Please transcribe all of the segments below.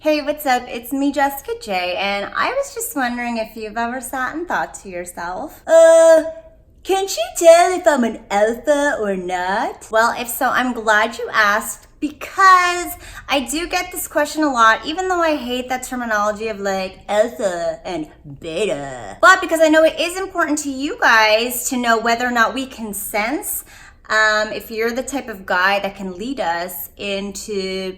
Hey, what's up? It's me, Jessica J, and I was just wondering if you've ever sat and thought to yourself, can she tell if I'm an alpha or not? Well, if so, I'm glad you asked because I do get this question a lot, even though I hate that terminology of like alpha and beta. But because I know it is important to you guys to know whether or not we can sense if you're the type of guy that can lead us into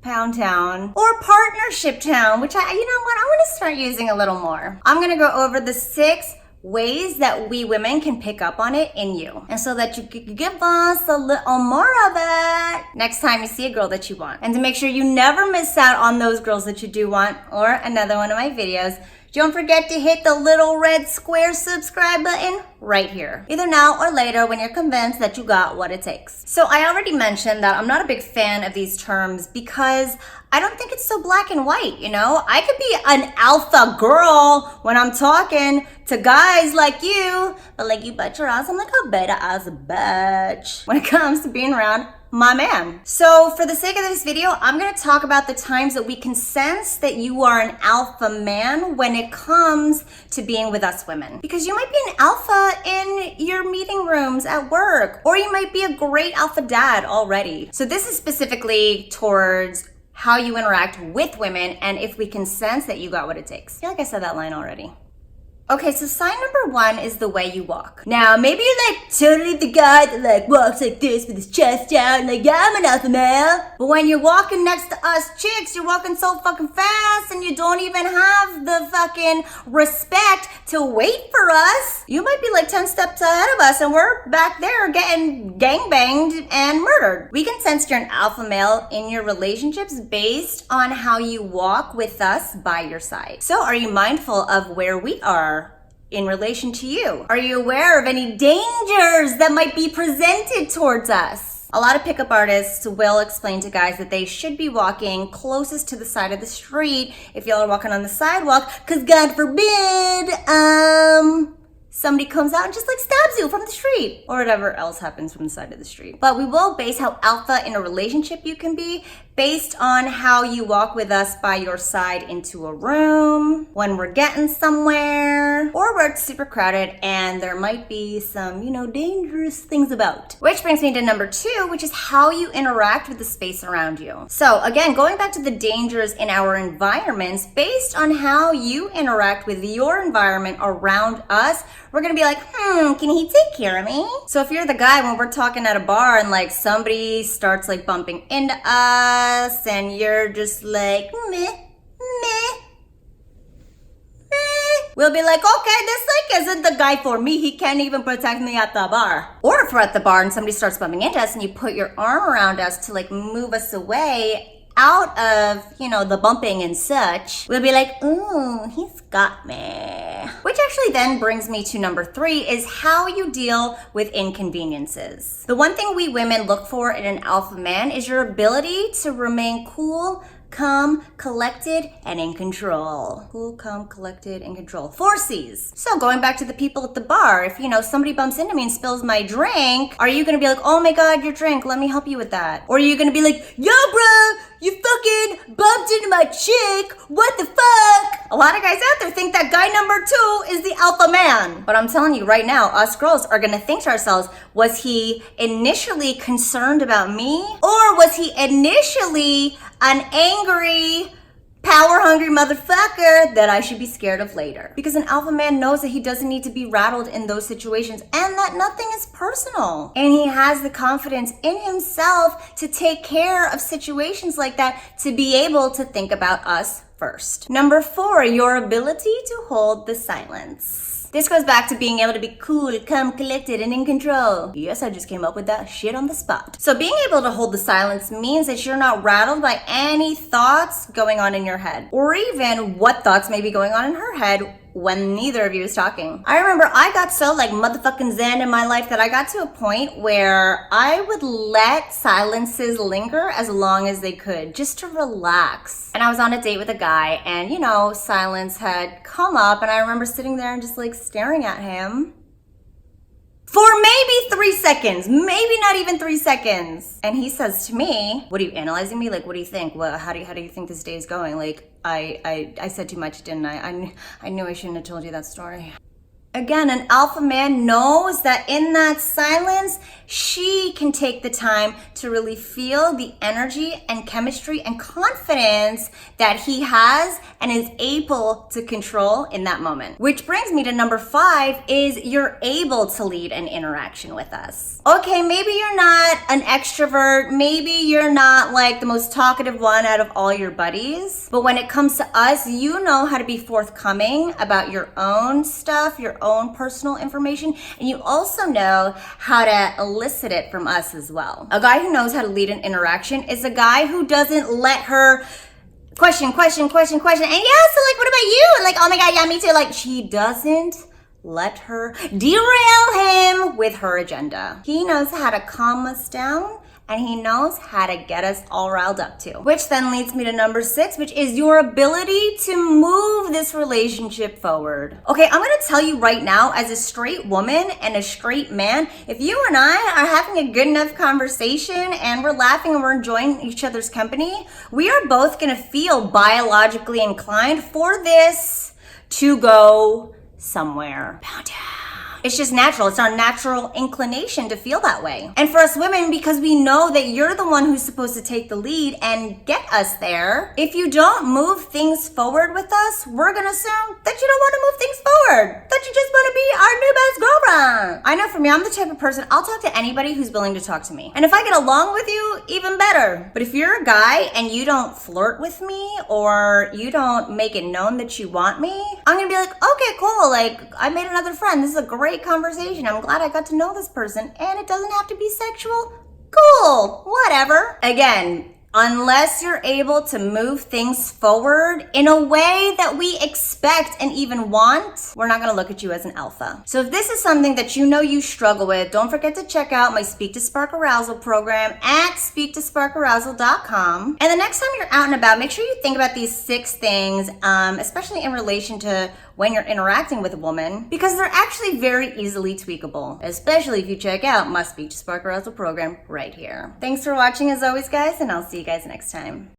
Pound Town or Partnership Town, which you know what, I want to start using a little more. I'm going to go over the 6 ways that we women can pick up on it in you, and so that you can give us a little more of it next time you see a girl that you want. And to make sure you never miss out on those girls that you do want or another one of my videos, don't forget to hit the little red square subscribe button right here, either now or later when you're convinced that you got what it takes. So I already mentioned that I'm not a big fan of these terms because I don't think it's so black and white, you know? I could be an alpha girl when I'm talking to guys like you, but like you bet your ass I'm like a beta as a bitch when it comes to being around my man. So for the sake of this video, I'm going to talk about the times that we can sense that you are an alpha man when it comes to being with us women. Because you might be an alpha in your meeting rooms at work, or you might be a great alpha dad already. So this is specifically towards how you interact with women and if we can sense that you got what it takes. I feel like I said that line already. Okay, so sign number 1 is the way you walk. Now, maybe you're like totally the guy that like walks like this with his chest out and like, yeah, I'm an alpha male. But when you're walking next to us chicks, you're walking so fucking fast and you don't even have the fucking respect to wait for us. You might be like 10 steps ahead of us and we're back there getting gangbanged and murdered. We can sense you're an alpha male in your relationships based on how you walk with us by your side. So are you mindful of where we are in relation to you? Are you aware of any dangers that might be presented towards us? A lot of pickup artists will explain to guys that they should be walking closest to the side of the street if y'all are walking on the sidewalk, because God forbid, somebody comes out and just like stabs you from the street or whatever else happens from the side of the street. But we will base how alpha in a relationship you can be based on how you walk with us by your side into a room, when we're getting somewhere, or where it's super crowded and there might be some, you know, dangerous things about. Which brings me to number 2, which is how you interact with the space around you. So again, going back to the dangers in our environments, based on how you interact with your environment around us, we're gonna be like, can he take care of me? So if you're the guy when we're talking at a bar and like somebody starts like bumping into us and you're just like, meh, we'll be like, okay, this like isn't the guy for me. He can't even protect me at the bar. Or if we're at the bar and somebody starts bumping into us and you put your arm around us to like move us away out of, you know, the bumping and such, we'll be like, ooh, he's got me. Which actually then brings me to number 3 is how you deal with inconveniences. The one thing we women look for in an alpha man is your ability to remain cool, calm, collected, and in control. Cool, calm, collected, and control. 4 C's. So going back to the people at the bar, if you know somebody bumps into me and spills my drink, are you gonna be like, oh my god, your drink, let me help you with that? Or are you gonna be like, yo bro, you fucking bumped into my chick, what the fuck? A lot of guys out there think that guy number 2 is the alpha man. But I'm telling you right now, us girls are gonna think to ourselves, was he initially concerned about me? Or was he initially an angry, power-hungry motherfucker that I should be scared of later? Because an alpha man knows that he doesn't need to be rattled in those situations and that nothing is personal. And he has the confidence in himself to take care of situations like that, to be able to think about us first. Number 4, your ability to hold the silence. This goes back to being able to be cool, calm, collected, and in control. Yes, I just came up with that shit on the spot. So being able to hold the silence means that you're not rattled by any thoughts going on in your head, or even what thoughts may be going on in her head when neither of you is talking. I remember I got so like motherfucking zen in my life that I got to a point where I would let silences linger as long as they could, just to relax. And I was on a date with a guy and, you know, silence had come up and I remember sitting there and just like staring at him for maybe 3 seconds, maybe not even 3 seconds. And he says to me, what are you analyzing me? Like, what do you think? Well, how do you think this day is going? Like, I said too much, didn't I? I knew I shouldn't have told you that story. Again, an alpha man knows that in that silence, she can take the time to really feel the energy and chemistry and confidence that he has and is able to control in that moment. Which brings me to number 5 is you're able to lead an interaction with us. Okay, maybe you're not an extrovert, maybe you're not like the most talkative one out of all your buddies, but when it comes to us, you know how to be forthcoming about your own stuff, your own personal information, and you also know how to elicit it from us as well. A guy who knows how to lead an interaction is a guy who doesn't let her question, and yeah, so like, what about you? And like, oh my God, yeah, me too. Like, she doesn't let her derail him with her agenda. He knows how to calm us down, and he knows how to get us all riled up too. Which then leads me to number 6, which is your ability to move this relationship forward. Okay, I'm gonna tell you right now, as a straight woman and a straight man, if you and I are having a good enough conversation and we're laughing and we're enjoying each other's company, we are both gonna feel biologically inclined for this to go somewhere. Pound down. It's just natural. It's our natural inclination to feel that way. And for us women, because we know that you're the one who's supposed to take the lead and get us there, if you don't move things forward with us, we're gonna assume that you don't want to move things forward, that you just want to be our new best girlfriend. I know for me, I'm the type of person, I'll talk to anybody who's willing to talk to me. And if I get along with you, even better. But if you're a guy and you don't flirt with me or you don't make it known that you want me, I'm gonna be like, okay, cool. Like, I made another friend. This is a great conversation. I'm glad I got to know this person, and it doesn't have to be sexual. Cool, whatever. Again, unless you're able to move things forward in a way that we expect and even want, we're not gonna look at you as an alpha. So if this is something that you know you struggle with, don't forget to check out my Speak to Spark Arousal program at speaktosparkarousal.com. And the next time you're out and about, make sure you think about these 6 things, especially in relation to when you're interacting with a woman, because they're actually very easily tweakable, especially if you check out my Speak to Spark Arousal program right here. Thanks for watching as always, guys, and I'll see you guys next time.